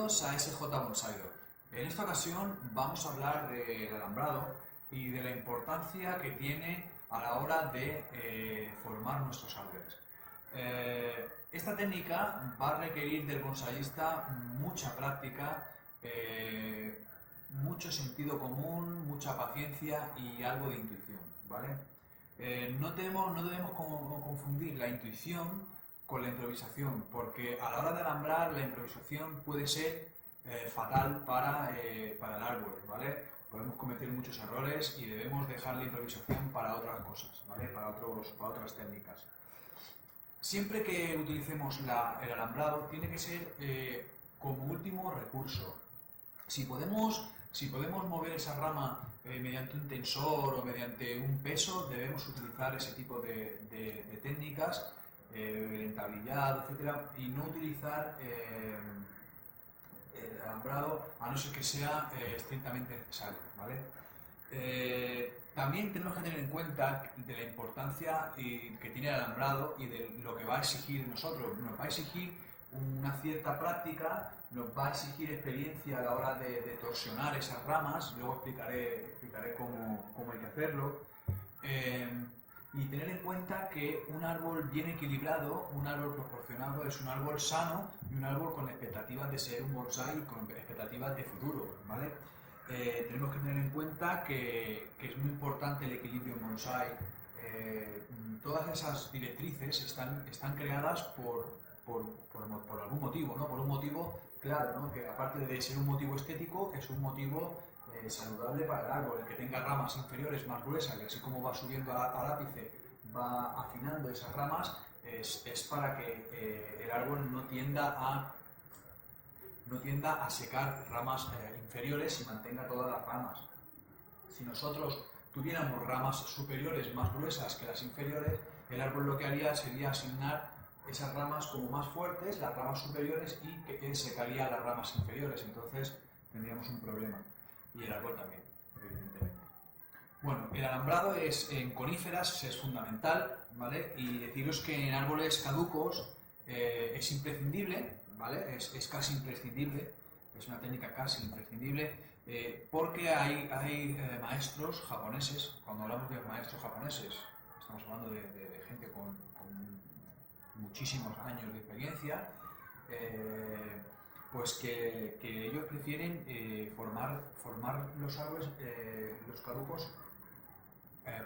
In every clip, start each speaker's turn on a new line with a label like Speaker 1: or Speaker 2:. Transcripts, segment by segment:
Speaker 1: Bienvenidos a SJ Bonsaido. En esta ocasión vamos a hablar del alambrado y de la importancia que tiene a la hora de formar nuestros árboles. Esta técnica va a requerir del bonsaiista mucha práctica, mucho sentido común, mucha paciencia y algo de intuición, ¿vale? No debemos confundir la intuición con la improvisación, porque a la hora de alambrar la improvisación puede ser fatal para el árbol, ¿vale? Podemos cometer muchos errores y debemos dejar la improvisación para otras cosas, ¿vale? Para otras técnicas. Siempre que utilicemos el alambrado tiene que ser como último recurso. Si podemos mover esa rama mediante un tensor o mediante un peso, debemos utilizar ese tipo de técnicas, el entablillado, etcétera, y no utilizar el alambrado a no ser que sea estrictamente necesario, ¿vale? También tenemos que tener en cuenta de la importancia que tiene el alambrado y de lo que va a exigir nosotros. Nos va a exigir una cierta práctica, nos va a exigir experiencia a la hora de torsionar esas ramas, luego explicaré cómo hay que hacerlo. Y tener en cuenta que un árbol bien equilibrado, un árbol proporcionado, es un árbol sano y un árbol con expectativas de ser un bonsái, con expectativas de futuro, ¿vale? Tenemos que tener en cuenta que es muy importante el equilibrio en bonsái. Todas esas directrices están creadas por algún motivo, ¿no? Por un motivo claro, ¿no? Que aparte de ser un motivo estético, es un motivo saludable para el árbol. El que tenga ramas inferiores más gruesas y así como va subiendo al ápice, va afinando esas ramas, es para que el árbol no tienda a secar ramas inferiores y mantenga todas las ramas. Si nosotros tuviéramos ramas superiores más gruesas que las inferiores, el árbol lo que haría sería asignar esas ramas como más fuertes, las ramas superiores, y que secaría las ramas inferiores. Entonces tendríamos un problema. Y el árbol también, evidentemente. Bueno, el alambrado en coníferas es fundamental, ¿vale? Y deciros que en árboles caducos es imprescindible, ¿vale? Es casi imprescindible, es una técnica casi imprescindible, porque hay maestros japoneses. Cuando hablamos de maestros japoneses, estamos hablando de gente con muchísimos años de experiencia, pues que ellos prefieren formar los árboles, los caducos,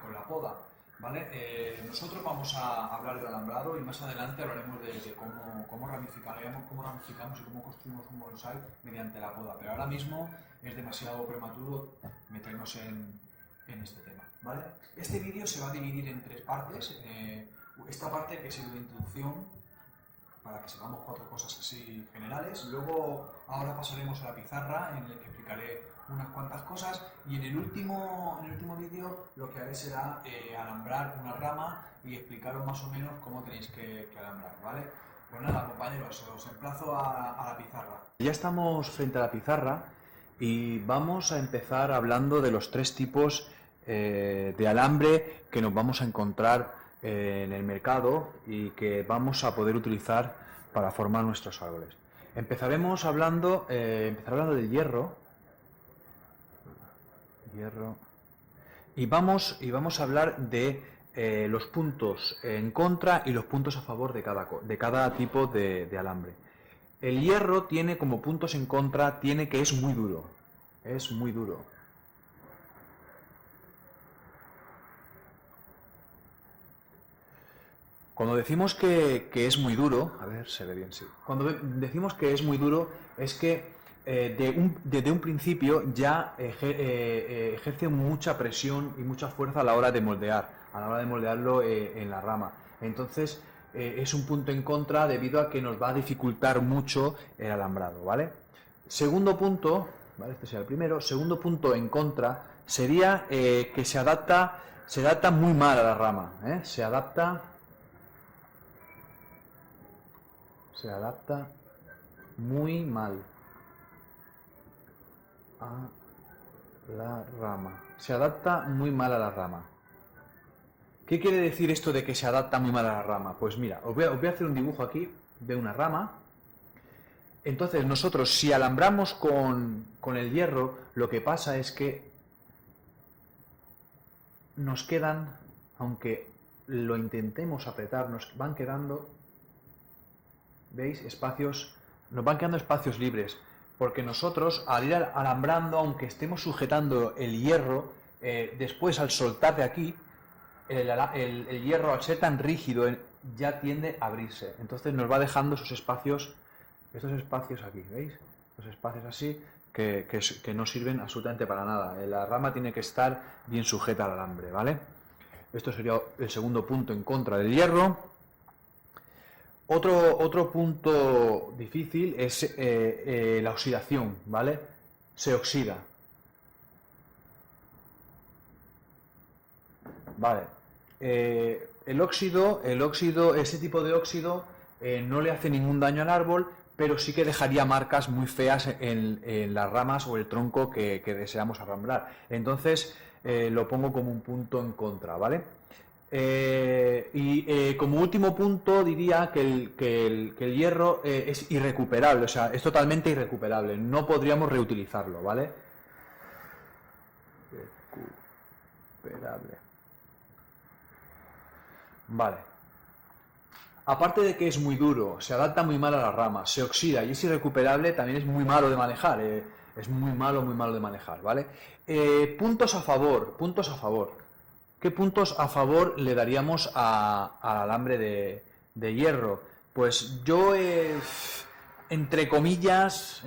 Speaker 1: con la poda, ¿vale? Nosotros vamos a hablar del alambrado y más adelante hablaremos de cómo ramificamos y cómo construimos un bonsái mediante la poda, pero ahora mismo es demasiado prematuro meternos en este tema, ¿vale? Este vídeo se va a dividir en tres partes. Esta parte que ha sido de introducción, para que sepamos cuatro cosas así generales. Luego, ahora pasaremos a la pizarra, en el que explicaré unas cuantas cosas. Y en el último vídeo lo que haré será alambrar una rama y explicaros más o menos cómo tenéis que alambrar, ¿vale? Pues nada, compañeros, os emplazo a la pizarra. Ya estamos frente a la pizarra y vamos a empezar hablando de los tres tipos de alambre que nos vamos a encontrar en el mercado y que vamos a poder utilizar para formar nuestros árboles. Empezaremos hablando del hierro y vamos a hablar de los puntos en contra y los puntos a favor de cada tipo de alambre. El hierro tiene como puntos en contra, que es muy duro. Es muy duro. Cuando decimos que es muy duro, a ver, se ve bien, sí. Cuando decimos que es muy duro, es que desde un principio ya ejerce mucha presión y mucha fuerza a la hora de moldearlo en la rama. Entonces, es un punto en contra debido a que nos va a dificultar mucho el alambrado, ¿vale? Segundo punto, ¿vale? Este sería el primero. Segundo punto en contra sería que se adapta muy mal a la rama, ¿eh? Se adapta muy mal a la rama. Se adapta muy mal a la rama. ¿Qué quiere decir esto de que se adapta muy mal a la rama? Pues mira, os voy a hacer un dibujo aquí de una rama Entonces nosotros si alambramos con el hierro, lo que pasa es que nos quedan, aunque lo intentemos apretar, nos van quedando, ¿veis? Espacios, nos van quedando espacios libres, porque nosotros al ir alambrando, aunque estemos sujetando el hierro, después al soltar de aquí, el hierro al ser tan rígido ya tiende a abrirse, entonces nos va dejando esos espacios, estos espacios aquí, ¿veis? Estos espacios así que no sirven absolutamente para nada. La rama tiene que estar bien sujeta al alambre, ¿vale? Esto sería el segundo punto en contra del hierro. Otro punto difícil es la oxidación, ¿vale? Se oxida. Vale. El óxido, ese tipo de óxido no le hace ningún daño al árbol, pero sí que dejaría marcas muy feas en las ramas o el tronco que deseamos alambrar. Entonces lo pongo como un punto en contra, ¿vale? Como último punto diría que el hierro es irrecuperable, o sea, es totalmente irrecuperable, no podríamos reutilizarlo, ¿vale? Recuperable. Vale. Aparte de que es muy duro, se adapta muy mal a las ramas, se oxida y es irrecuperable, también es muy malo de manejar, es muy malo de manejar, ¿vale? Puntos a favor, puntos a favor. ¿Qué puntos a favor le daríamos al alambre de hierro? Pues yo, entre comillas,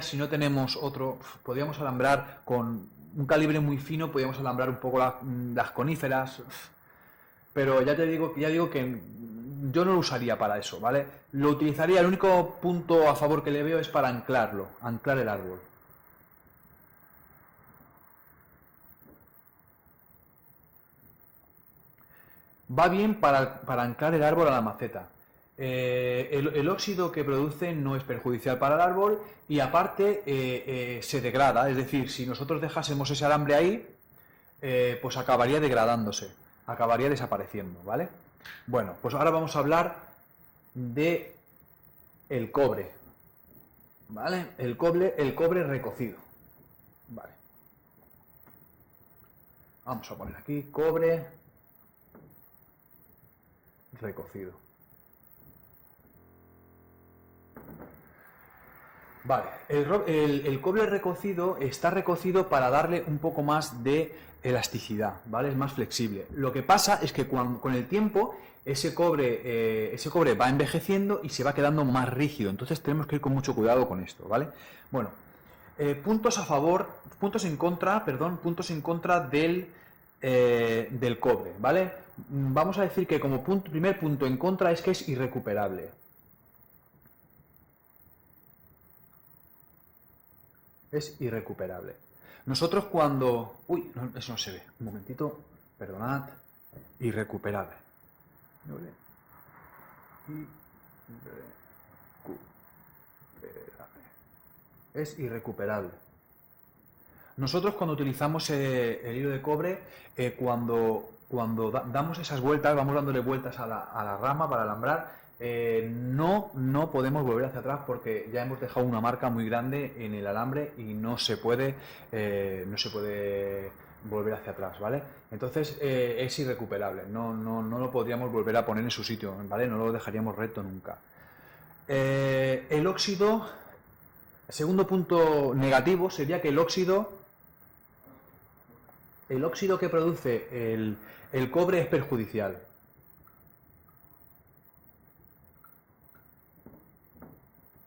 Speaker 1: si no tenemos otro, podríamos alambrar con un calibre muy fino, podríamos alambrar un poco las coníferas, pero ya digo que yo no lo usaría para eso, ¿vale? Lo utilizaría, el único punto a favor que le veo es para anclarlo, anclar el árbol. Va bien para anclar el árbol a la maceta. El óxido que produce no es perjudicial para el árbol y aparte se degrada, es decir, si nosotros dejásemos ese alambre ahí, pues acabaría degradándose, acabaría desapareciendo, ¿vale? Bueno, pues ahora vamos a hablar de el cobre, ¿vale? El cobre recocido, ¿vale? Vamos a poner aquí cobre recocido. Vale, el cobre recocido está recocido para darle un poco más de elasticidad, ¿vale? Es más flexible. Lo que pasa es que con el tiempo ese cobre va envejeciendo y se va quedando más rígido, entonces tenemos que ir con mucho cuidado con esto, ¿vale? Bueno, puntos en contra del cobre, ¿vale? Vamos a decir que como primer punto en contra es que es irrecuperable. Es irrecuperable. Nosotros cuando... Uy, no, eso no se ve. Un momentito, perdonad. Irrecuperable. Es irrecuperable. Nosotros cuando utilizamos el hilo de cobre, cuando damos esas vueltas, vamos dándole vueltas a la rama para alambrar, no podemos volver hacia atrás porque ya hemos dejado una marca muy grande en el alambre y no se puede volver hacia atrás, ¿vale? Entonces es irrecuperable, no lo podríamos volver a poner en su sitio, ¿vale? No lo dejaríamos recto nunca. El óxido, segundo punto negativo sería que el óxido que produce el cobre es perjudicial.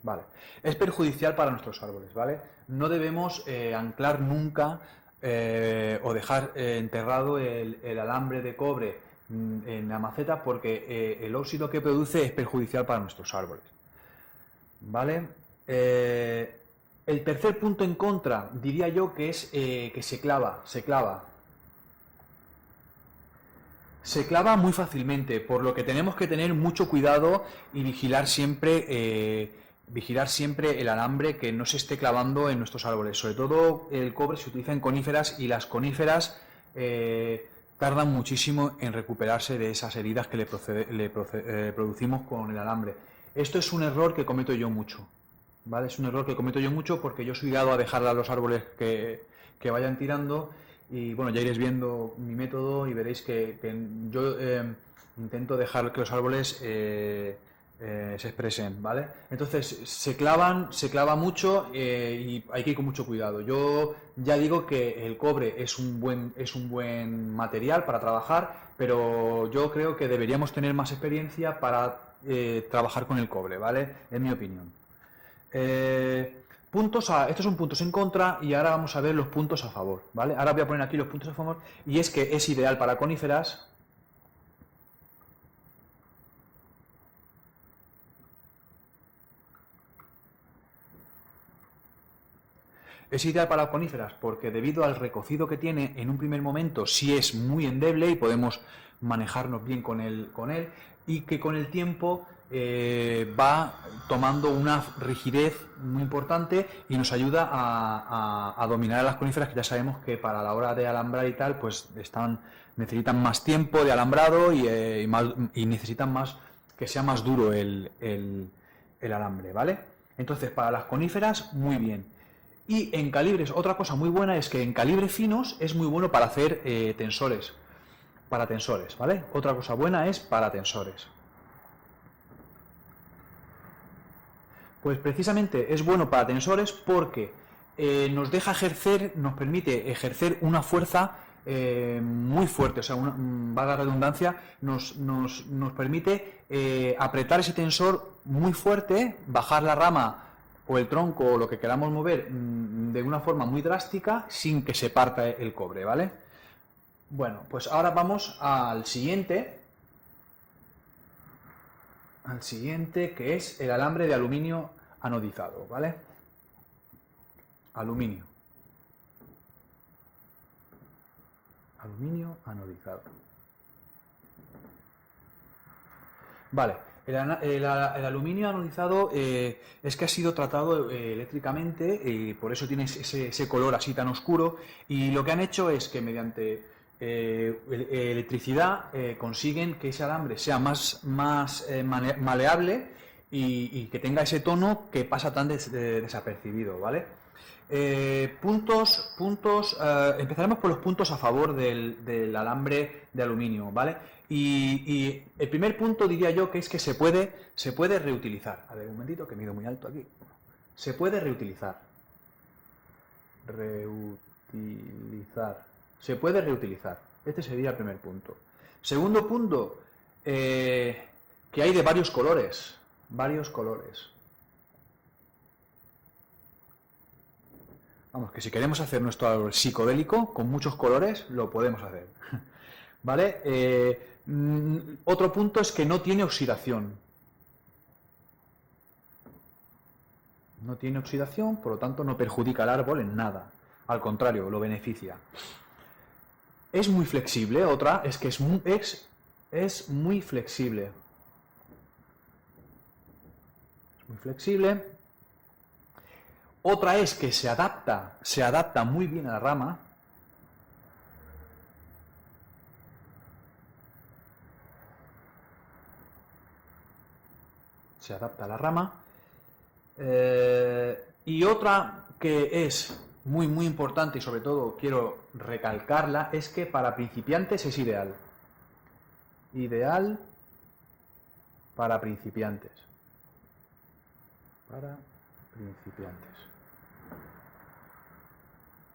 Speaker 1: Vale. Es perjudicial para nuestros árboles, ¿vale? No debemos anclar nunca o dejar enterrado el alambre de cobre en la maceta porque el óxido que produce es perjudicial para nuestros árboles. ¿Vale? El tercer punto en contra diría yo que es que se clava. Se clava muy fácilmente, por lo que tenemos que tener mucho cuidado y vigilar siempre el alambre que no se esté clavando en nuestros árboles. Sobre todo el cobre se utiliza en coníferas y las coníferas tardan muchísimo en recuperarse de esas heridas que le producimos con el alambre. Esto es un error que cometo yo mucho. ¿vale? Es un error que cometo yo mucho porque yo soy dado a dejar a los árboles que vayan tirando y bueno, ya iréis viendo mi método y veréis que yo intento dejar que los árboles se expresen, ¿vale? Entonces se clava mucho y hay que ir con mucho cuidado. Yo ya digo que el cobre es un buen material para trabajar, pero yo creo que deberíamos tener más experiencia para trabajar con el cobre, ¿vale? En mi opinión. Estos son puntos en contra y ahora vamos a ver los puntos a favor, ¿vale? Ahora voy a poner aquí los puntos a favor y es que es ideal para coníferas. Es ideal para coníferas porque debido al recocido que tiene, en un primer momento sí es muy endeble y podemos manejarnos bien con él y que con el tiempo va tomando una rigidez muy importante y nos ayuda a dominar a las coníferas que ya sabemos que para la hora de alambrar y tal pues necesitan más tiempo de alambrado y necesitan más que sea más duro el alambre, ¿vale? Entonces para las coníferas muy bien. Y en calibres, otra cosa muy buena es que en calibres finos es muy bueno para hacer tensores. Para tensores, ¿vale? Otra cosa buena es para tensores. Pues precisamente es bueno para tensores porque nos permite ejercer una fuerza muy fuerte, o sea, valga la redundancia, nos permite apretar ese tensor muy fuerte, bajar la rama o el tronco o lo que queramos mover de una forma muy drástica sin que se parta el cobre, ¿vale? Bueno, pues ahora vamos al siguiente que es el alambre de aluminio anodizado, ¿vale? Aluminio anodizado. Vale, el aluminio anodizado es que ha sido tratado eléctricamente y por eso tiene ese color así tan oscuro y lo que han hecho es que mediante electricidad consiguen que ese alambre sea más maleable y que tenga ese tono que pasa tan desapercibido, ¿vale? Empezaremos por los puntos a favor del alambre de aluminio, ¿vale? Y el primer punto diría yo que es que se puede reutilizar. A ver, un momentito que mido muy alto aquí. Se puede reutilizar. Se puede reutilizar. Este sería el primer punto. Segundo punto, que hay de varios colores. Vamos, que si queremos hacer nuestro árbol psicodélico con muchos colores, lo podemos hacer. ¿Vale? Otro punto es que no tiene oxidación. No tiene oxidación, por lo tanto no perjudica al árbol en nada. Al contrario, lo beneficia. Es muy flexible. Otra es que es muy flexible. Es muy flexible. Otra es que se adapta muy bien a la rama. Se adapta a la rama. Y otra que es muy muy importante y sobre todo quiero recalcarla es que para principiantes es ideal. Ideal para principiantes.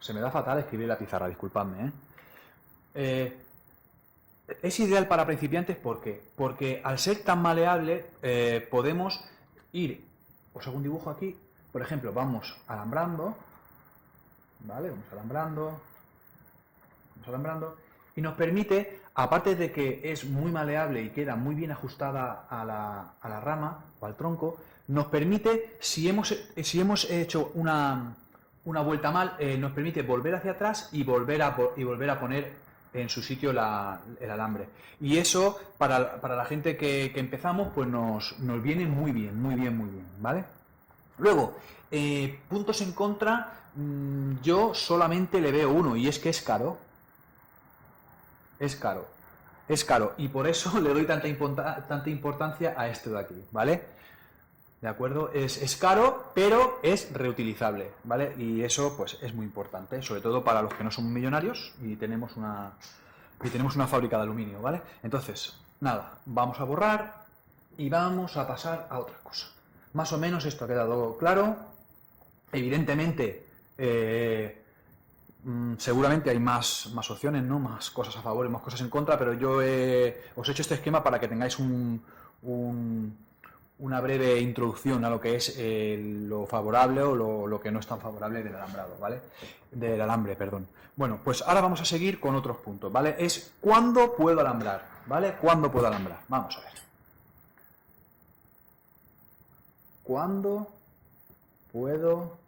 Speaker 1: Se me da fatal escribir en la pizarra, disculpadme, es ideal para principiantes porque al ser tan maleable podemos ir, os hago un dibujo aquí, por ejemplo, vamos alambrando, ¿vale? Vamos alambrando y nos permite, aparte de que es muy maleable y queda muy bien ajustada a la rama o al tronco, nos permite, si hemos hecho una vuelta mal, nos permite volver hacia atrás y volver a poner en su sitio el alambre. Y eso, para la gente que empezamos, pues nos viene muy bien, ¿vale? Luego, puntos en contra, yo solamente le veo uno, y es que es caro. Es caro, y por eso le doy tanta importancia a este de aquí, ¿vale? ¿De acuerdo? Es caro, pero es reutilizable, ¿vale? Y eso, pues, es muy importante, sobre todo para los que no son millonarios y tenemos una fábrica de aluminio, ¿vale? Entonces, nada, vamos a borrar y vamos a pasar a otra cosa. Más o menos esto ha quedado claro. Evidentemente, seguramente hay más opciones, ¿no? Más cosas a favor y más cosas en contra, pero yo os he hecho este esquema para que tengáis una breve introducción a lo que es lo favorable o lo que no es tan favorable del alambrado, ¿vale? Del alambre, perdón. Bueno, pues ahora vamos a seguir con otros puntos, ¿vale? Es ¿cuándo puedo alambrar? ¿Vale? ¿Cuándo puedo alambrar? Vamos a ver. ¿Cuándo puedo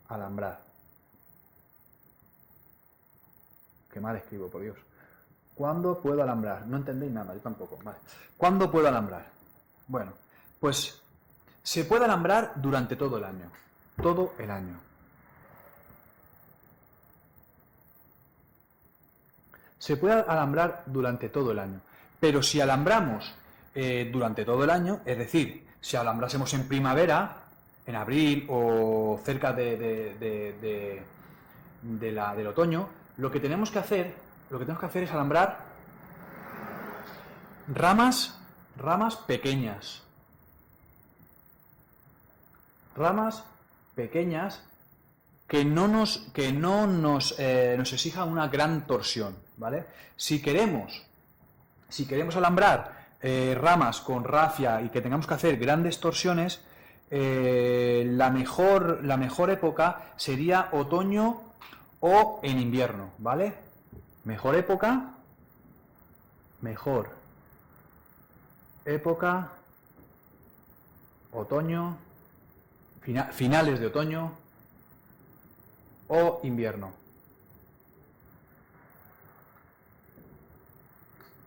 Speaker 1: alambrar? Qué mal escribo, por Dios. ¿Cuándo puedo alambrar? No entendéis nada, yo tampoco. Vale. ¿Cuándo puedo alambrar? Bueno, pues se puede alambrar durante todo el año. Todo el año. Se puede alambrar durante todo el año. Pero si alambramos durante todo el año, es decir, si alambrásemos en primavera, en abril o cerca del otoño, lo que tenemos que hacer es alambrar ramas pequeñas. Ramas pequeñas que no nos exija una gran torsión, ¿vale? Si queremos alambrar ramas con rafia y que tengamos que hacer grandes torsiones, la mejor época sería otoño o en invierno, ¿vale? Mejor época, otoño, finales de otoño o invierno.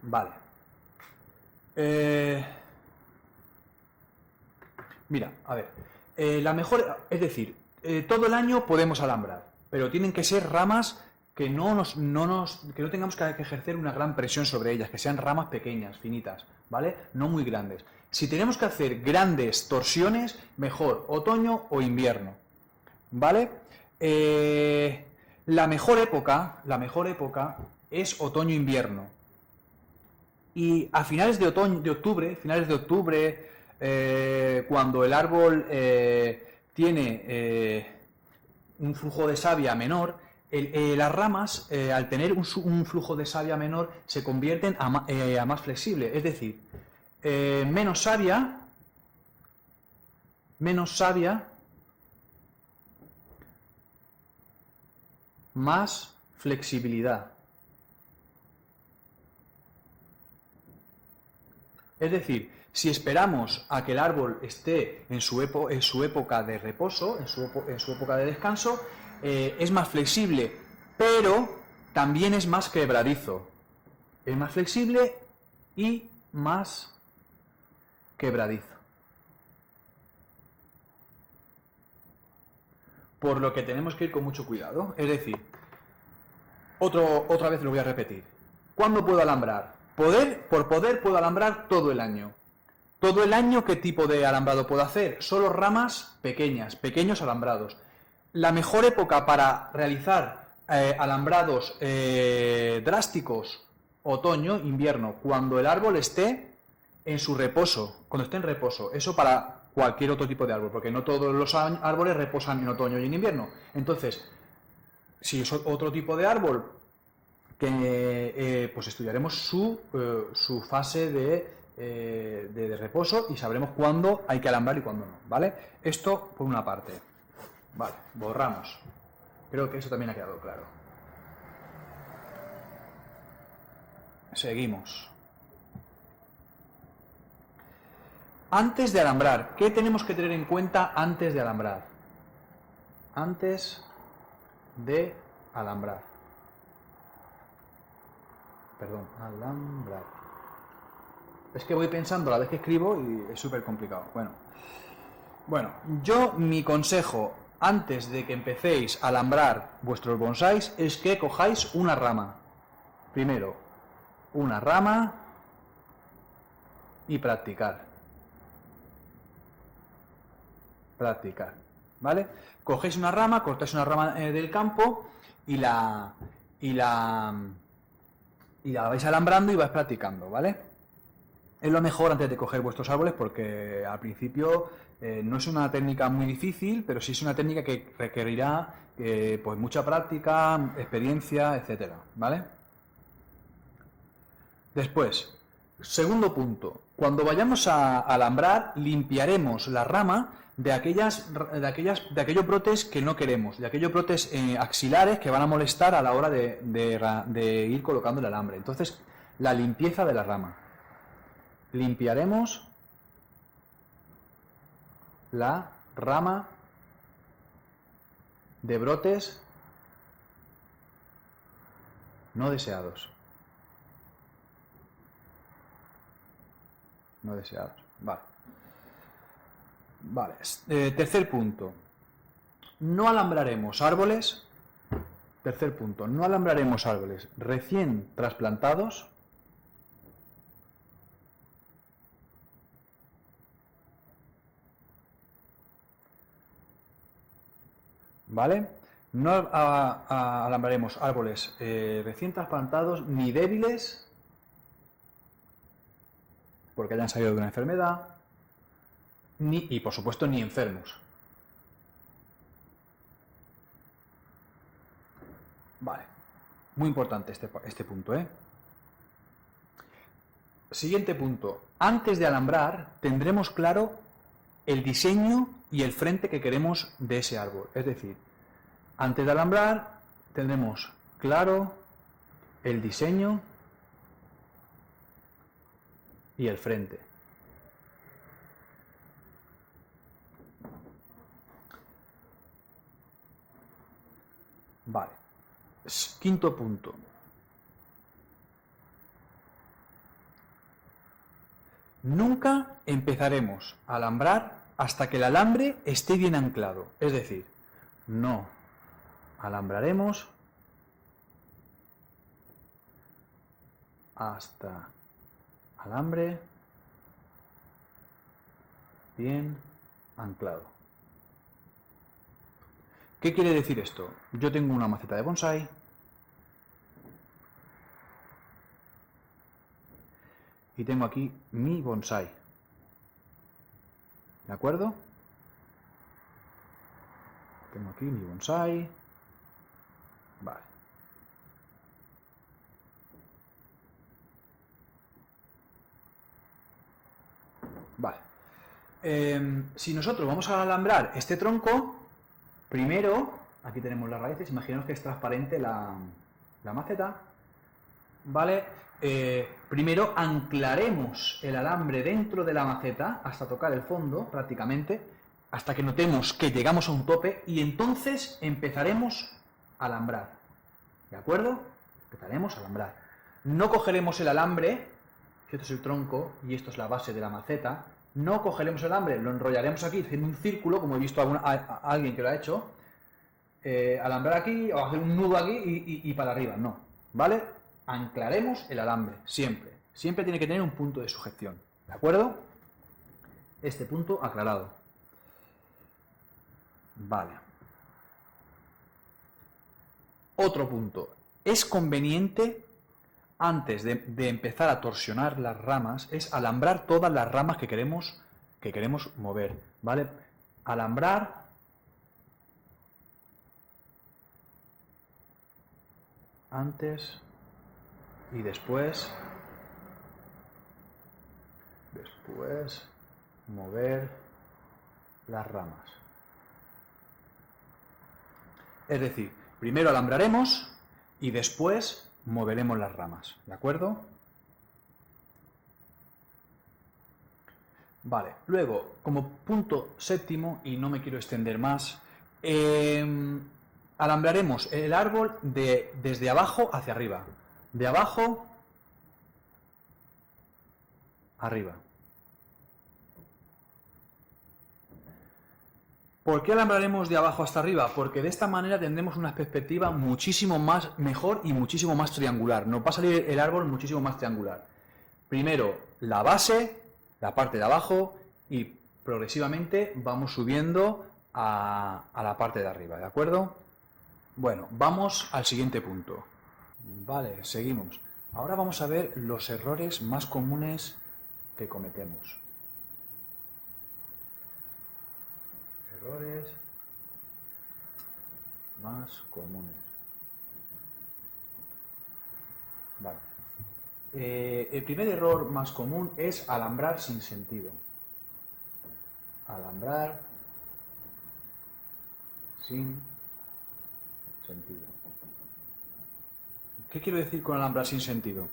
Speaker 1: Vale. Mira, a ver. La mejor, es decir, todo el año podemos alambrar, pero tienen que ser ramas que no tengamos que ejercer una gran presión sobre ellas, que sean ramas pequeñas, finitas, ¿vale? No muy grandes. Si tenemos que hacer grandes torsiones, mejor otoño o invierno, ¿vale? La mejor época es otoño-invierno. Y a finales de octubre, cuando el árbol tiene un flujo de savia menor, las ramas, al tener un flujo de savia menor, se convierten a más flexible, es decir, menos savia, más flexibilidad. Es decir, si esperamos a que el árbol esté en su época de reposo, en su época de descanso, es más flexible, pero también es más quebradizo. Es más flexible y más quebradizo. Por lo que tenemos que ir con mucho cuidado. Es decir, otra vez lo voy a repetir. ¿Cuándo puedo alambrar? Por poder puedo alambrar todo el año. ¿Todo el año qué tipo de alambrado puedo hacer? Solo ramas pequeñas, pequeños alambrados. La mejor época para realizar alambrados drásticos, otoño, invierno, cuando el árbol esté en su reposo, cuando esté en reposo. Eso para cualquier otro tipo de árbol, porque no todos los árboles reposan en otoño y en invierno. Entonces, si es otro tipo de árbol, que pues estudiaremos su fase de reposo y sabremos cuándo hay que alambrar y cuándo no, ¿vale? Esto por una parte. Vale, borramos. Creo que eso también ha quedado claro. Seguimos. Antes de alambrar, ¿qué tenemos que tener en cuenta antes de alambrar? Antes de alambrar. Perdón, alambrar. Es que voy pensando a la vez que escribo y es súper complicado. Bueno, mi consejo antes de que empecéis a alambrar vuestros bonsáis es que cojáis una rama. Primero, una rama y practicar. practicar, ¿vale? Cogéis una rama, cortáis una rama del campo y la vais alambrando y vais practicando, ¿vale? Es lo mejor antes de coger vuestros árboles porque al principio no es una técnica muy difícil, pero sí es una técnica que requerirá pues mucha práctica, experiencia, etcétera, ¿vale? Después, segundo punto, cuando vayamos a alambrar, limpiaremos la rama de aquellos brotes que no queremos, de aquellos brotes axilares que van a molestar a la hora de ir colocando el alambre. Entonces, la limpieza de la rama. Limpiaremos la rama de brotes no deseados. No deseados. Vale. Vale. Tercer punto. No alambraremos árboles. Tercer punto. No alambraremos árboles recién trasplantados. ¿Vale? No alambraremos árboles recién trasplantados ni débiles porque hayan salido de una enfermedad y por supuesto ni enfermos. Vale, muy importante este punto, ¿eh? Siguiente punto. Antes de alambrar tendremos claro el diseño y el frente que queremos de ese árbol. Es decir, antes de alambrar tendremos claro el diseño y el frente. Vale. Quinto punto. Nunca empezaremos a alambrar hasta que el alambre esté bien anclado. Es decir, no alambraremos hasta alambre bien anclado. ¿Qué quiere decir esto? Yo tengo una maceta de bonsái y tengo aquí mi bonsái. ¿De acuerdo? Tengo aquí mi bonsái. Vale. Vale. Si nosotros vamos a alambrar este tronco, primero, aquí tenemos las raíces, imaginaos que es transparente la maceta, ¿vale? Primero anclaremos el alambre dentro de la maceta hasta tocar el fondo, prácticamente, hasta que notemos que llegamos a un tope y entonces empezaremos a alambrar, ¿de acuerdo? Empezaremos a alambrar. No cogeremos el alambre, si esto es el tronco y esto es la base de la maceta, no cogeremos el alambre, lo enrollaremos aquí haciendo un círculo, como he visto a alguien que lo ha hecho, alambrar aquí o hacer un nudo aquí y para arriba, no, ¿vale? Anclaremos el alambre, siempre. Siempre tiene que tener un punto de sujeción, ¿de acuerdo? Este punto aclarado. Vale. Otro punto. Es conveniente, antes de empezar a torsionar las ramas, es alambrar todas las ramas que queremos mover, ¿vale? Alambrar antes y después mover las ramas. Es decir, primero alambraremos y después moveremos las ramas, ¿de acuerdo? Vale, luego, como punto séptimo, y no me quiero extender más, alambraremos el árbol desde abajo hacia arriba. De abajo arriba. ¿Por qué alambraremos de abajo hasta arriba? Porque de esta manera tendremos una perspectiva muchísimo más mejor y muchísimo más triangular. Nos va a salir el árbol muchísimo más triangular. Primero la base, la parte de abajo, y progresivamente vamos subiendo a la parte de arriba, ¿de acuerdo? Bueno, vamos al siguiente punto. Vale, seguimos. Ahora vamos a ver los errores más comunes que cometemos. Errores más comunes. Vale. El primer error más común es alambrar sin sentido. Alambrar sin sentido. ¿Qué quiero decir con alambrar sin sentido?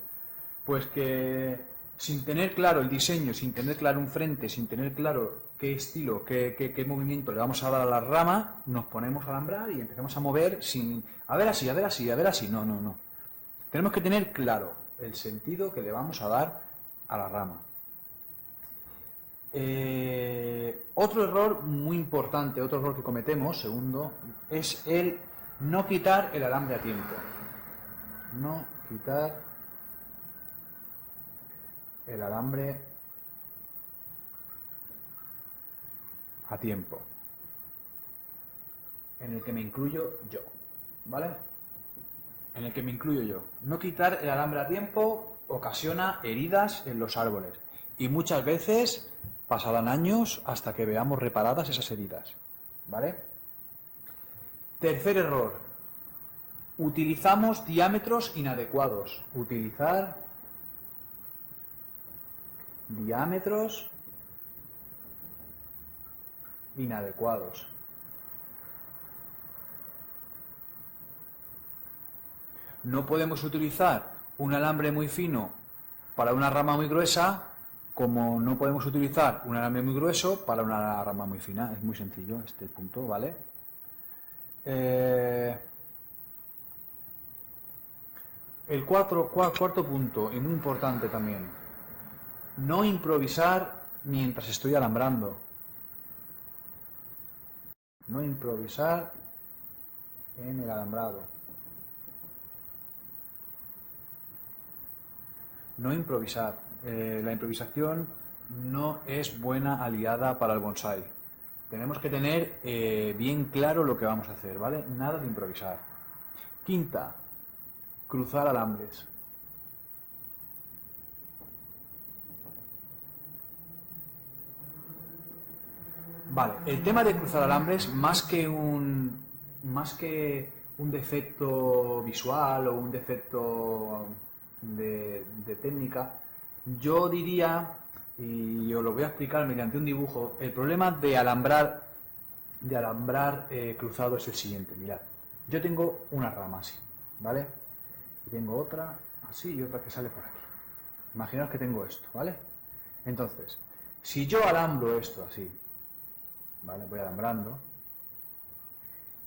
Speaker 1: Pues que sin tener claro el diseño, sin tener claro un frente, sin tener claro qué estilo, qué movimiento le vamos a dar a la rama, nos ponemos a alambrar y empezamos a mover sin... A ver así, a ver así, a ver así. No, no, no. Tenemos que tener claro el sentido que le vamos a dar a la rama. Otro error muy importante, otro error que cometemos, segundo, es el no quitar el alambre a tiempo. No quitar el alambre a tiempo, en el que me incluyo yo, ¿vale? En el que me incluyo yo. No quitar el alambre a tiempo ocasiona heridas en los árboles y muchas veces pasarán años hasta que veamos reparadas esas heridas, ¿vale? Tercer error. Utilizamos diámetros inadecuados. Utilizar diámetros inadecuados. No podemos utilizar un alambre muy fino para una rama muy gruesa, como no podemos utilizar un alambre muy grueso para una rama muy fina. Es muy sencillo este punto, ¿vale? El cuarto punto, y muy importante también, no improvisar mientras estoy alambrando. No improvisar en el alambrado. No improvisar. La improvisación no es buena aliada para el bonsái. Tenemos que tener bien claro lo que vamos a hacer, ¿vale? Nada de improvisar. Quinta, cruzar alambres. Vale, el tema de cruzar alambres, más que un defecto visual o un defecto de técnica, yo diría, y os lo voy a explicar mediante un dibujo, el problema de alambrar cruzado es el siguiente. Mirad, yo tengo una rama así, ¿vale? Y tengo otra así y otra que sale por aquí. Imaginaos que tengo esto, ¿vale? Entonces, si yo alambro esto así, ¿vale? Voy alambrando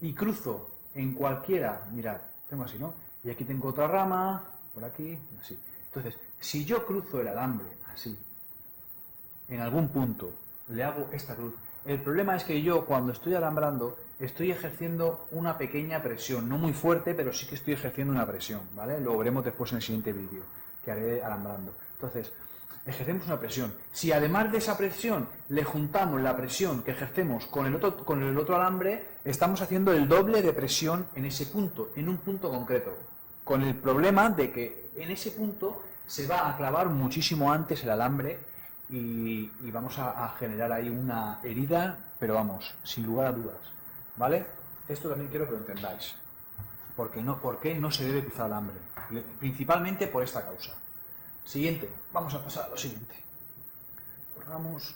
Speaker 1: y cruzo en cualquiera, mirad, tengo así, ¿no? Y aquí tengo otra rama, por aquí, así. Entonces, si yo cruzo el alambre así, en algún punto, le hago esta cruz. El problema es que yo, cuando estoy alambrando, estoy ejerciendo una pequeña presión, no muy fuerte, pero sí que estoy ejerciendo una presión, ¿vale? Lo veremos después en el siguiente vídeo, que haré alambrando. Entonces, ejercemos una presión. Si además de esa presión le juntamos la presión que ejercemos con el otro alambre, estamos haciendo el doble de presión en ese punto, en un punto concreto. Con el problema de que en ese punto se va a clavar muchísimo antes el alambre y vamos a generar ahí una herida, pero vamos, sin lugar a dudas, ¿vale? Esto también quiero que lo entendáis. ¿Por qué no se debe cruzar alambre? Principalmente por esta causa. Siguiente, vamos a pasar a lo siguiente. Borramos.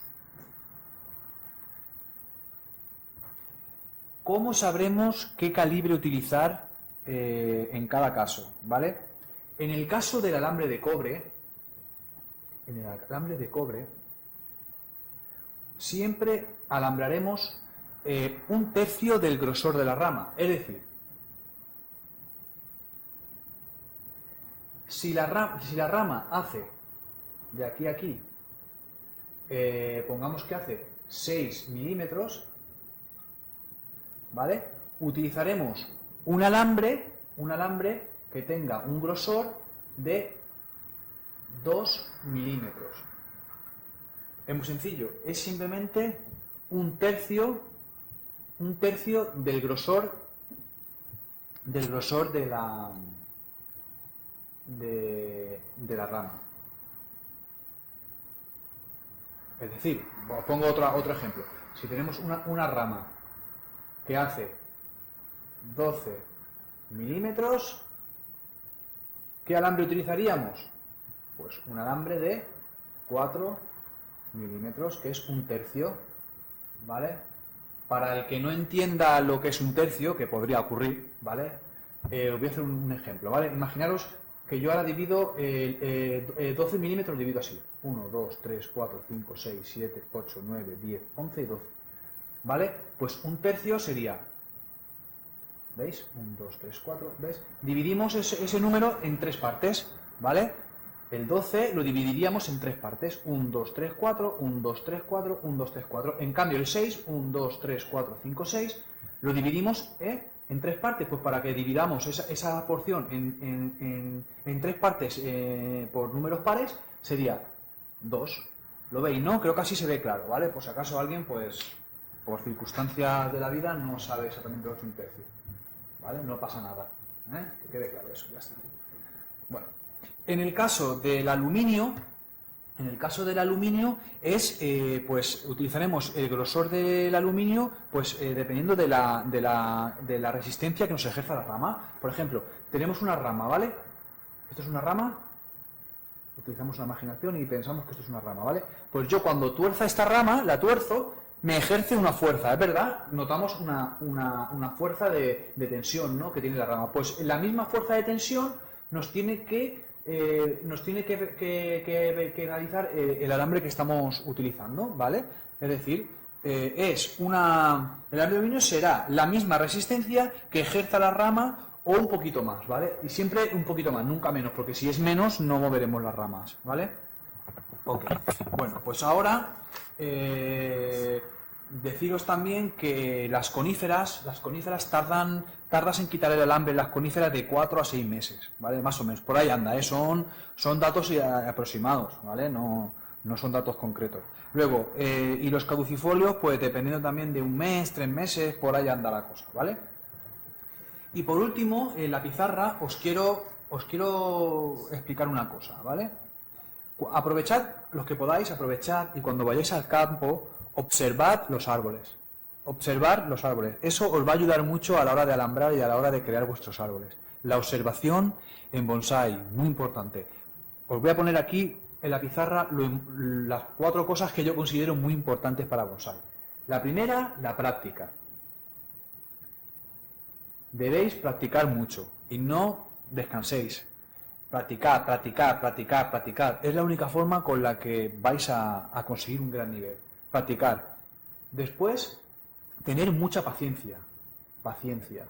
Speaker 1: ¿Cómo sabremos qué calibre utilizar en cada caso? ¿Vale? En el caso del alambre de cobre, siempre alambraremos un tercio del grosor de la rama. Es decir, si la rama hace de aquí a aquí, pongamos que hace 6 milímetros, ¿vale? Utilizaremos un alambre que tenga un grosor de 2 milímetros. Es muy sencillo, es simplemente un tercio del grosor de la rama. Es decir, os pongo otro ejemplo. Si tenemos una rama que hace 12 milímetros, ¿qué alambre utilizaríamos? Pues un alambre de 4 milímetros, que es un tercio, ¿vale? Para el que no entienda lo que es un tercio, que podría ocurrir, ¿vale? Os voy a hacer un ejemplo, ¿vale? Imaginaros que yo ahora divido 12 milímetros, divido así: 1, 2, 3, 4, 5, 6, 7, 8, 9, 10, 11 y 12, ¿vale? Pues un tercio sería, ¿veis? 1, 2, 3, 4, ¿ves? Dividimos ese número en 3 partes, ¿vale? El 12 lo dividiríamos en 3 partes: 1, 2, 3, 4, 1, 2, 3, 4, 1, 2, 3, 4. En cambio el 6, 1, 2, 3, 4, 5, 6, lo dividimos en 3 partes, pues para que dividamos esa porción en 3 partes por números pares, sería 2. ¿Lo veis, no? Creo que así se ve claro, ¿vale? Por si acaso alguien, pues, por circunstancias de la vida, no sabe exactamente lo que es un tercio, ¿vale? No pasa nada, que quede claro eso, ya está. Bueno, en el caso del aluminio, es, pues utilizaremos el grosor del aluminio, pues dependiendo de la resistencia que nos ejerza la rama. Por ejemplo, tenemos una rama, ¿vale? Esto es una rama. Utilizamos la imaginación y pensamos que esto es una rama, ¿vale? Pues yo cuando tuerza esta rama, la tuerzo, me ejerce una fuerza, ¿es verdad? Notamos una fuerza de tensión, ¿no?, que tiene la rama. Pues la misma fuerza de tensión nos tiene que realizar el alambre que estamos utilizando, ¿vale? Es decir, el aluminio será la misma resistencia que ejerza la rama o un poquito más, ¿vale? Y siempre un poquito más, nunca menos, porque si es menos no moveremos las ramas, ¿vale? Ok, bueno, pues ahora deciros también que las coníferas tardas en quitar el alambre en las coníferas de 4 a 6 meses, ¿vale? Más o menos, por ahí anda, son datos aproximados, ¿vale? No son datos concretos. Luego, y los caducifolios, pues dependiendo también de 1 mes, 3 meses, por ahí anda la cosa, ¿vale? Y por último, en la pizarra os quiero explicar una cosa, ¿vale? Aprovechad los que podáis, aprovechad, y cuando vayáis al campo, observad los árboles. Observar los árboles. Eso os va a ayudar mucho a la hora de alambrar y a la hora de crear vuestros árboles. La observación en bonsái, muy importante. Os voy a poner aquí en la pizarra las 4 cosas que yo considero muy importantes para bonsái. La primera, la práctica. Debéis practicar mucho y no descanséis. Practicar, practicar, practicar, practicar. Es la única forma con la que vais a conseguir un gran nivel. Practicar. Después, tener mucha paciencia. Paciencia.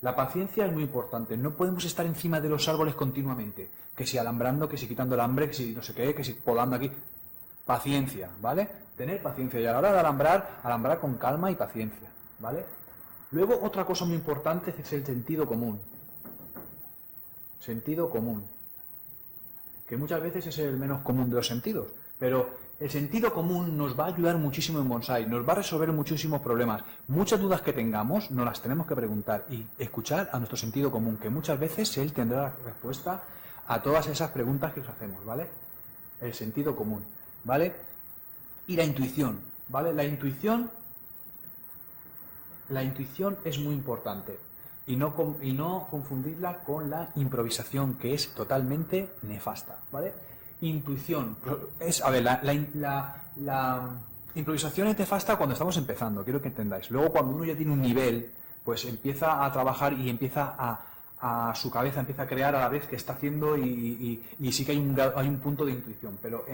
Speaker 1: La paciencia es muy importante. No podemos estar encima de los árboles continuamente. Que si alambrando, que si quitando el alambre, que si no sé qué, que si podando aquí. Paciencia, ¿vale? Tener paciencia. Y a la hora de alambrar con calma y paciencia, ¿vale? Luego, otra cosa muy importante es el sentido común. Sentido común. Que muchas veces es el menos común de los sentidos. Pero el sentido común nos va a ayudar muchísimo en bonsái, nos va a resolver muchísimos problemas. Muchas dudas que tengamos nos las tenemos que preguntar y escuchar a nuestro sentido común, que muchas veces él tendrá la respuesta a todas esas preguntas que os hacemos, ¿vale? El sentido común, ¿vale? Y la intuición, ¿vale? La intuición es muy importante y no confundirla con la improvisación, que es totalmente nefasta, ¿vale? Intuición es, a ver, la improvisación es nefasta cuando estamos empezando, quiero que entendáis. Luego, cuando uno ya tiene un nivel, pues empieza a trabajar y empieza a su cabeza empieza a crear a la vez que está haciendo y sí que hay un punto de intuición. Pero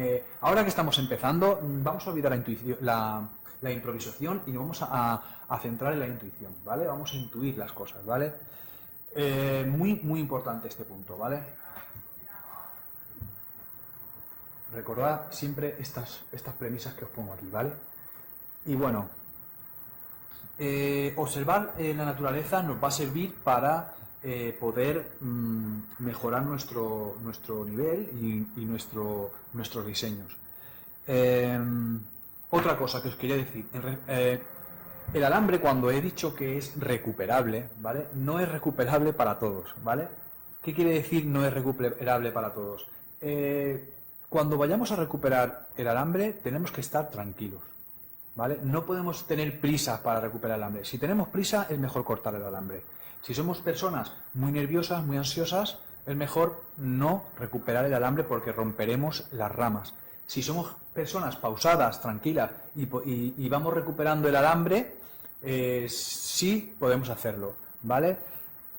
Speaker 1: ahora que estamos empezando, vamos a olvidar la improvisación y nos vamos a centrar en la intuición, ¿vale? Vamos a intuir las cosas, ¿vale? Muy, muy importante este punto, ¿vale? Recordad siempre estas premisas que os pongo aquí, ¿vale? Y bueno, observar la naturaleza nos va a servir para poder mejorar nuestro nivel y nuestros diseños. Otra cosa que os quería decir, el alambre, cuando he dicho que es recuperable, ¿vale? No es recuperable para todos, ¿vale? ¿Qué quiere decir no es recuperable para todos? Cuando vayamos a recuperar el alambre tenemos que estar tranquilos, ¿vale? No podemos tener prisa para recuperar el alambre. Si tenemos prisa es mejor cortar el alambre. Si somos personas muy nerviosas, muy ansiosas, es mejor no recuperar el alambre porque romperemos las ramas. Si somos personas pausadas, tranquilas y vamos recuperando el alambre, sí podemos hacerlo, ¿vale?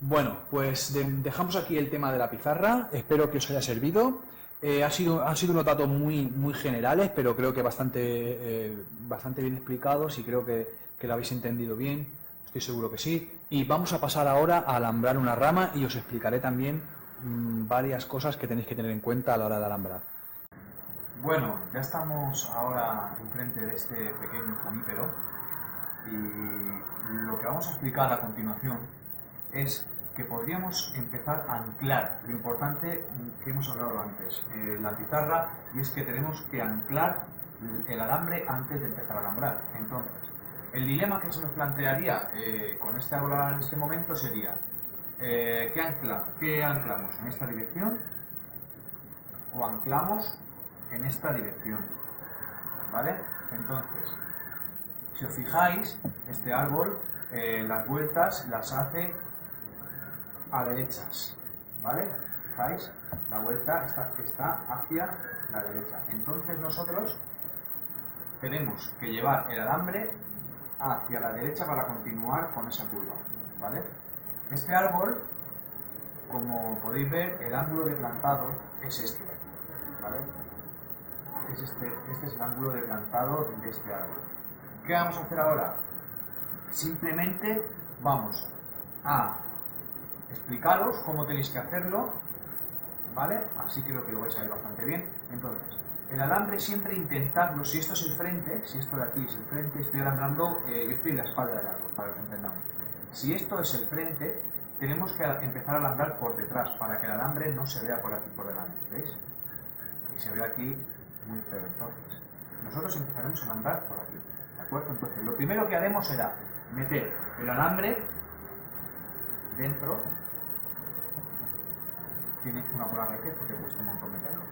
Speaker 1: Bueno, pues dejamos aquí el tema de la pizarra. Espero que os haya servido. Han sido unos datos muy generales, pero creo que bastante bien explicados y creo que lo habéis entendido bien. Estoy seguro que sí. Y vamos a pasar ahora a alambrar una rama y os explicaré también varias cosas que tenéis que tener en cuenta a la hora de alambrar. Bueno, ya estamos ahora enfrente de este pequeño junípero y lo que vamos a explicar a continuación es que podríamos empezar a anclar lo importante que hemos hablado antes, la pizarra, y es que tenemos que anclar el alambre antes de empezar a alambrar. Entonces, el dilema que se nos plantearía con este árbol en este momento sería ¿qué anclamos? ¿En esta dirección o anclamos en esta dirección? ¿Vale? Entonces, si os fijáis, este árbol las vueltas las hace a derechas, ¿vale? ¿Fijáis? La vuelta está hacia la derecha. Entonces nosotros tenemos que llevar el alambre hacia la derecha para continuar con esa curva, ¿vale? Este árbol, como podéis ver, el ángulo de plantado es este, ¿vale? Este es el ángulo de plantado de este árbol. ¿Qué vamos a hacer ahora? Simplemente vamos a explicaros cómo tenéis que hacerlo, ¿vale? Así creo que lo vais a ver bastante bien. Entonces, el alambre siempre intentadlo, si esto es el frente, si esto de aquí es el frente, estoy alambrando, yo estoy en la espalda del árbol, para que os entendamos. Si esto es el frente, tenemos que empezar a alambrar por detrás, para que el alambre no se vea por aquí por delante, ¿veis? Y se ve aquí muy feo. Entonces, nosotros empezaremos a alambrar por aquí, ¿de acuerdo? Entonces, lo primero que haremos será meter el alambre dentro. Tiene una buena raíz porque cuesta un montón meterlo.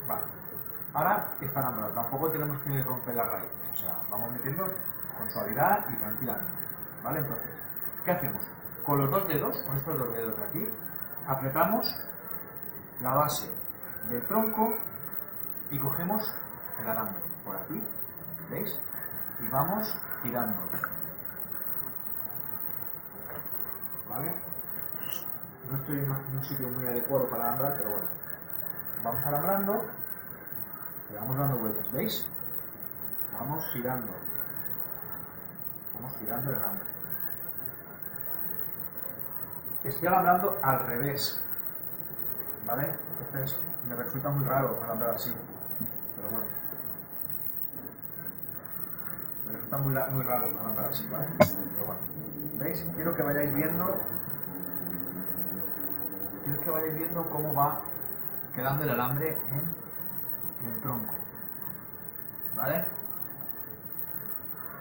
Speaker 1: Vale. Ahora está alambrado. Tampoco tenemos que romper las raíces. O sea, vamos metiendo con suavidad y tranquilamente. ¿Vale? Entonces, ¿qué hacemos? Con los dos dedos, con estos dos dedos de aquí, apretamos la base del tronco y cogemos el alambre por aquí. ¿Veis? Y vamos girando. ¿Vale? No estoy en un sitio muy adecuado para alambrar, pero bueno. Vamos alambrando, le vamos dando vueltas, ¿veis? Vamos girando el alambre. Estoy alambrando al revés, ¿vale? Entonces me resulta muy raro alambrar así, pero bueno. Me resulta muy raro alambrar así, ¿vale? Pero bueno. ¿Veis? Quiero que vayáis viendo cómo va quedando el alambre en el tronco, ¿vale?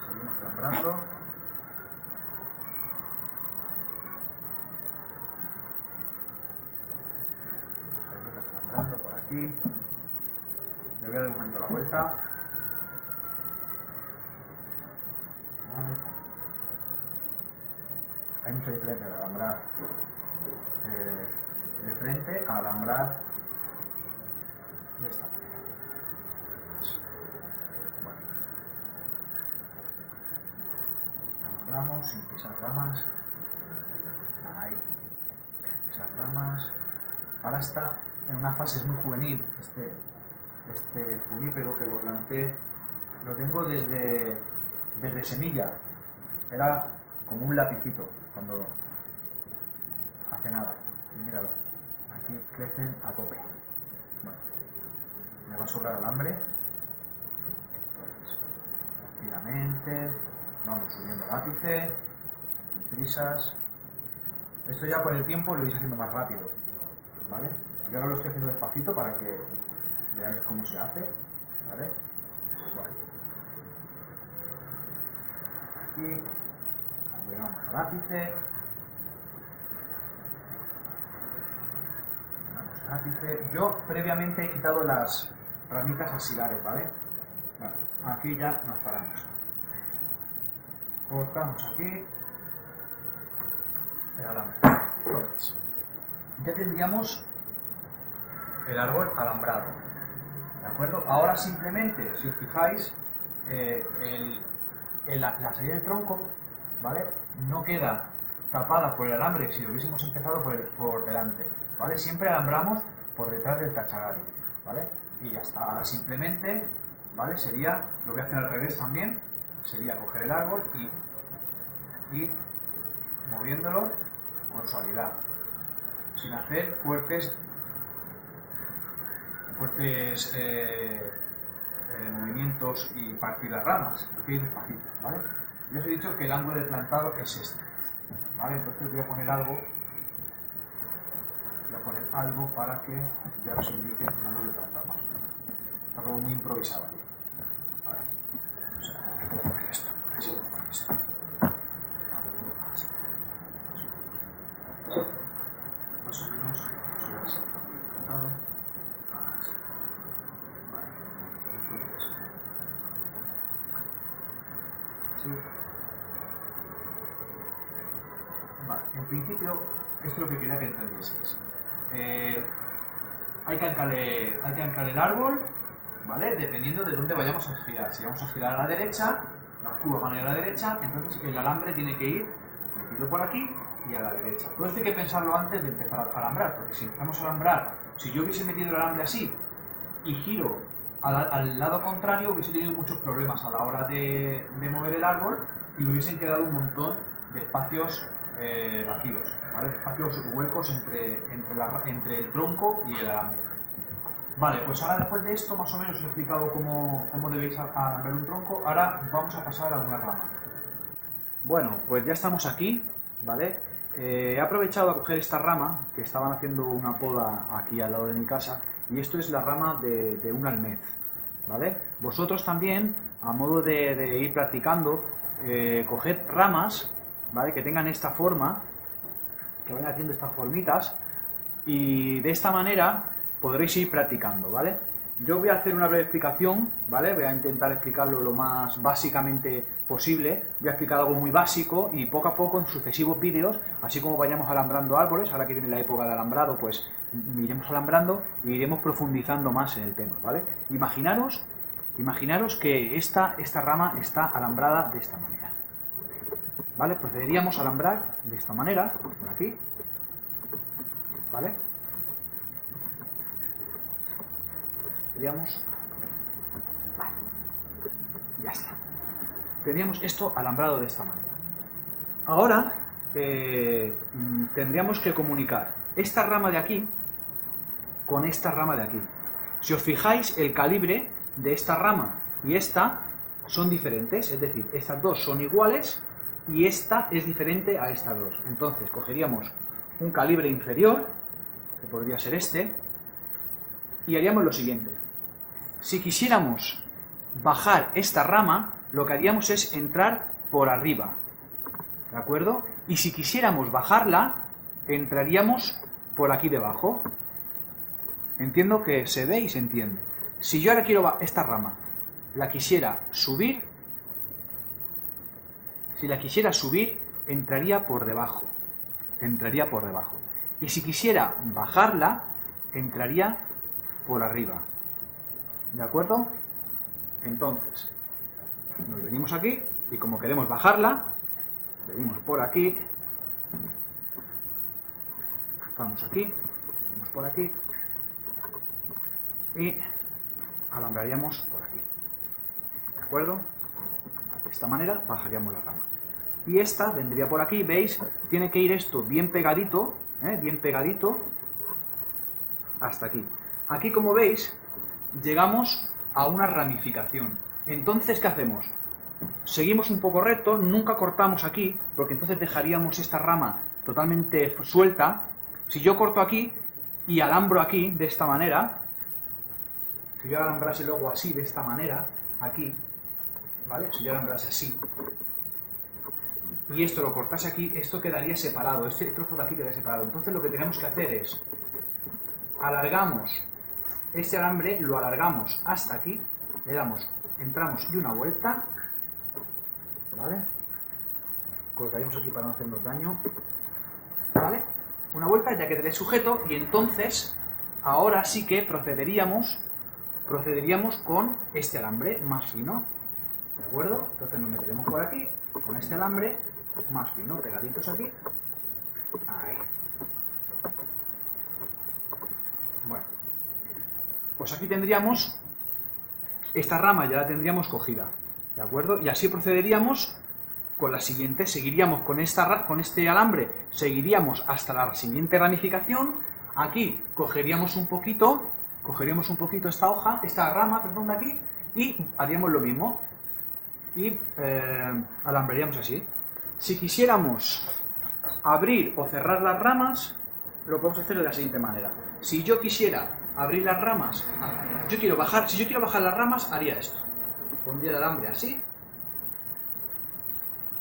Speaker 1: Seguimos alambrando. Seguimos alambrando por aquí. Le voy a dar un momento la vuelta. Vale. Hay mucha diferencia de alambrar de frente a alambrar de esta manera. Bueno. Alambramos sin pisar ramas. Ahí. Pisar ramas. Ahora está en una fase muy juvenil este junípero que lo planté. Lo tengo desde semilla. Era como un lapicito cuando hace nada. Y míralo, aquí crecen a tope. Bueno, me va a sobrar alambre. Entonces, tranquilamente, vamos subiendo el ápice, sin prisas. Esto ya con el tiempo lo iréis haciendo más rápido, ¿vale? Yo ahora lo estoy haciendo despacito para que veáis cómo se hace, ¿vale? Bueno. Aquí llegamos al ápice. Yo previamente he quitado las ramitas axilares, ¿vale? Bueno, aquí ya nos paramos. Cortamos aquí el alambre. Entonces, ya tendríamos el árbol alambrado, ¿de acuerdo? Ahora simplemente, si os fijáis, la salida del tronco, ¿vale? No queda tapada por el alambre si lo hubiésemos empezado por delante, ¿vale? Siempre alambramos por detrás del tachagari, ¿vale? Y ya está. Ahora simplemente, ¿vale? Sería, lo voy a hacer al revés también, sería coger el árbol y ir moviéndolo con suavidad, sin hacer fuertes movimientos y partir las ramas, lo que ir despacito, ¿vale? Ya os he dicho que el ángulo de plantado es este, ¿vale? Entonces voy a poner algo para que ya os indique el ángulo de plantado más o menos. Está todo muy improvisado aquí. Vale. O sea, puedo poner esto, así, esto. Más o menos suele ser el ángulo de plantado. Así. Vale. Entonces, así. Vale. En principio, esto es lo que quería que entendieseis. Hay que anclar el árbol, ¿vale? Dependiendo de dónde vayamos a girar. Si vamos a girar a la derecha, las curvas van a ir a la derecha, entonces el alambre tiene que ir metido por aquí y a la derecha. Todo esto hay que pensarlo antes de empezar a alambrar, porque si empezamos a alambrar, si yo hubiese metido el alambre así y giro al lado contrario, hubiese tenido muchos problemas a la hora de mover el árbol y me hubiesen quedado un montón de espacios vacíos, ¿vale? Espacios huecos entre el tronco y el alambre. Vale, pues ahora después de esto más o menos os he explicado cómo debéis alambrar un tronco. Ahora vamos a pasar a una rama. Bueno, pues ya estamos aquí, ¿vale? He aprovechado a coger esta rama, que estaban haciendo una poda aquí al lado de mi casa, y esto es la rama de un almez, ¿vale? Vosotros también, a modo de ir practicando, coged ramas, ¿vale? Que tengan esta forma, que vayan haciendo estas formitas, y de esta manera podréis ir practicando, ¿vale? Yo voy a hacer una breve explicación, ¿vale? Voy a intentar explicarlo lo más básicamente posible. Voy a explicar algo muy básico y poco a poco en sucesivos vídeos, así como vayamos alambrando árboles, ahora que viene la época de alambrado, pues iremos alambrando y iremos profundizando más en el tema, ¿vale? Imaginaros que esta rama está alambrada de esta manera, ¿vale? Procederíamos a alambrar de esta manera, por aquí, ¿vale? Vale, ya está. Tendríamos esto alambrado de esta manera. Ahora tendríamos que comunicar esta rama de aquí con esta rama de aquí. Si os fijáis, el calibre de esta rama y esta son diferentes, es decir, estas dos son iguales y esta es diferente a estas dos. Entonces cogeríamos un calibre inferior, que podría ser este, y haríamos lo siguiente. Si quisiéramos bajar esta rama, lo que haríamos es entrar por arriba, ¿de acuerdo? Y si quisiéramos bajarla, entraríamos por aquí debajo. Entiendo que se ve y se entiende. Si yo ahora quiero esta rama, la quisiera subir, si la quisiera subir, entraría por debajo. Entraría por debajo. Y si quisiera bajarla, entraría por arriba. ¿De acuerdo? Entonces, nos venimos aquí y como queremos bajarla, venimos por aquí, vamos aquí, venimos por aquí y alambraríamos por aquí. ¿De acuerdo? De esta manera bajaríamos la rama. Y esta vendría por aquí, ¿veis? Tiene que ir esto bien pegadito, bien pegadito hasta aquí. Aquí, como veis, llegamos a una ramificación. Entonces, ¿qué hacemos? Seguimos un poco recto, nunca cortamos aquí, porque entonces dejaríamos esta rama totalmente suelta, si yo corto aquí y alambro aquí de esta manera, si yo alambrase luego así, de esta manera, aquí, ¿vale? Si yo alambrase así, y esto lo cortase aquí, esto quedaría separado, este trozo de aquí quedaría separado. Entonces lo que tenemos que hacer es, alargamos este alambre, lo alargamos hasta aquí, le damos, entramos y una vuelta, ¿vale? Cortaríamos aquí para no hacernos daño, ¿vale? Una vuelta, ya quedaría sujeto, y entonces, ahora sí que procederíamos con este alambre más fino, ¿de acuerdo? Entonces nos meteremos por aquí, con este alambre más fino, pegaditos aquí, ahí. Bueno, pues aquí tendríamos, esta rama ya la tendríamos cogida, ¿de acuerdo? Y así procederíamos con la siguiente, seguiríamos con este alambre, seguiríamos hasta la siguiente ramificación, aquí cogeríamos un poquito esta rama, perdón, de aquí, y haríamos lo mismo, y alambraríamos así. Si quisiéramos abrir o cerrar las ramas, lo podemos hacer de la siguiente manera. Si yo quisiera abrir las ramas, si yo quiero bajar las ramas, haría esto. Pondría el alambre así,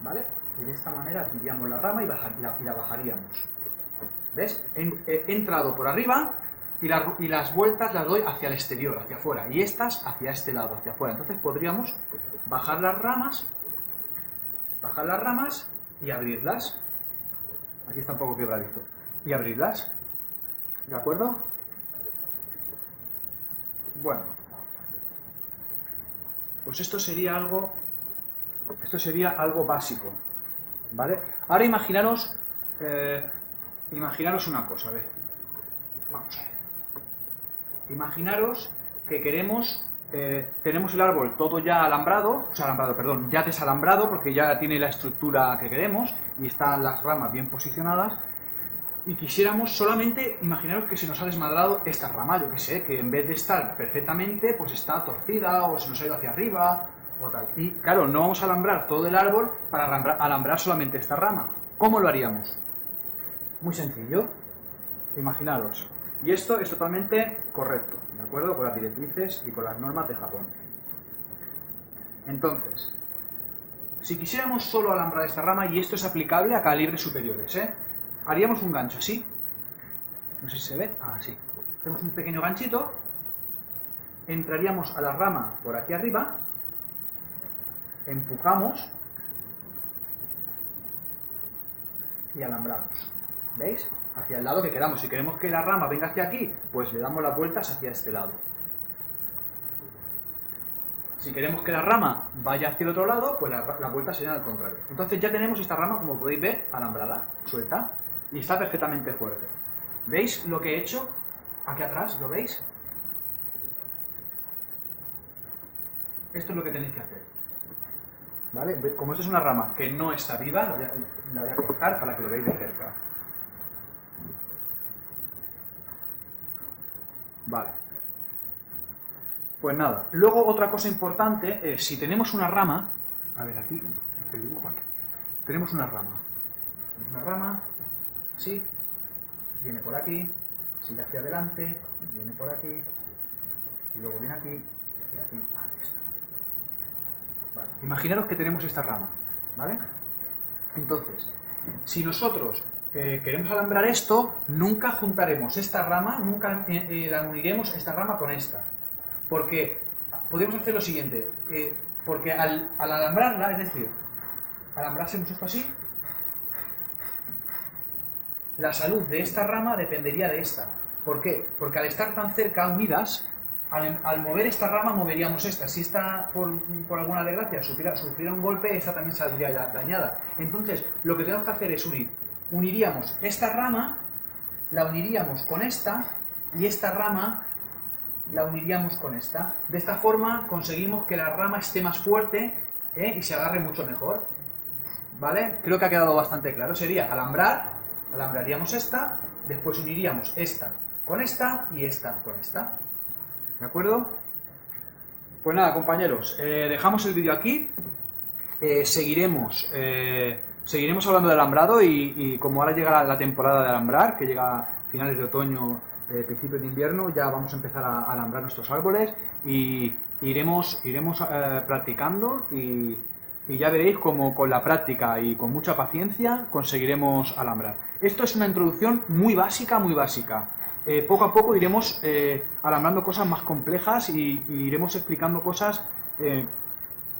Speaker 1: ¿vale? Y de esta manera abriríamos la rama y la bajaríamos. ¿Ves? He entrado por arriba y las vueltas las doy hacia el exterior, hacia afuera, y estas hacia este lado, hacia afuera. Entonces podríamos bajar las ramas y abrirlas. Aquí está un poco quebradizo. Y abrirlas. ¿De acuerdo? Bueno. Pues esto sería algo básico, ¿vale? Ahora imaginaros una cosa, a ver. Vamos a ver. Imaginaros que tenemos el árbol todo ya ya desalambrado, porque ya tiene la estructura que queremos y están las ramas bien posicionadas, y quisiéramos solamente, imaginaros que se nos ha desmadrado esta rama, yo que sé, que en vez de estar perfectamente, pues está torcida o se nos ha ido hacia arriba o tal. Y claro, no vamos a alambrar todo el árbol para alambrar solamente esta rama. ¿Cómo lo haríamos? Muy sencillo, imaginaros. Y esto es totalmente correcto, ¿de acuerdo? Con las directrices y con las normas de Japón. Entonces, si quisiéramos solo alambrar esta rama, y esto es aplicable a calibres superiores, haríamos un gancho así. No sé si se ve. Así. Hacemos un pequeño ganchito, entraríamos a la rama por aquí arriba, empujamos y alambramos. ¿Veis? Hacia el lado que queramos. Si queremos que la rama venga hacia aquí, pues le damos las vueltas hacia este lado. Si queremos que la rama vaya hacia el otro lado, pues las vueltas serían al contrario. Entonces ya tenemos esta rama, como podéis ver, alambrada, suelta, y está perfectamente fuerte. ¿Veis lo que he hecho aquí atrás? ¿Lo veis? Esto es lo que tenéis que hacer. ¿Vale? Como esto es una rama que no está viva, la voy a cortar para que lo veáis de cerca. Vale. Pues nada. Luego otra cosa importante es, si tenemos una rama, a ver aquí, el dibujo aquí. Tenemos una rama, sí, viene por aquí, sigue hacia adelante, viene por aquí, y luego viene aquí, y aquí hace esto. Vale. Imaginaros que tenemos esta rama, ¿vale? Entonces, si nosotros queremos alambrar esto, nunca juntaremos esta rama, nunca la uniremos esta rama con esta. Porque podemos hacer lo siguiente, porque al alambrarla, es decir, alambrásemos esto así, la salud de esta rama dependería de esta. ¿Por qué? Porque al estar tan cerca unidas, al mover esta rama moveríamos esta. Si esta, por alguna desgracia, sufriera un golpe, esta también saldría dañada. Entonces, lo que tenemos que hacer es uniríamos esta rama, la uniríamos con esta, y esta rama la uniríamos con esta. De esta forma conseguimos que la rama esté más fuerte y se agarre mucho mejor. ¿Vale? Creo que ha quedado bastante claro. Sería alambraríamos esta, después uniríamos esta con esta y esta con esta. ¿De acuerdo? Pues nada, compañeros, dejamos el vídeo aquí. Seguiremos seguiremos hablando de alambrado y como ahora llega la temporada de alambrar, que llega a finales de otoño, principios de invierno, ya vamos a empezar a alambrar nuestros árboles y iremos practicando y ya veréis como con la práctica y con mucha paciencia conseguiremos alambrar. Esto es una introducción muy básica, muy básica. Poco a poco iremos alambrando cosas más complejas y iremos explicando cosas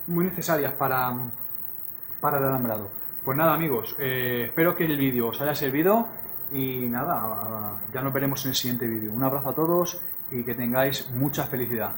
Speaker 1: muy necesarias para el alambrado. Pues nada, amigos, espero que el vídeo os haya servido y nada, ya nos veremos en el siguiente vídeo. Un abrazo a todos y que tengáis mucha felicidad.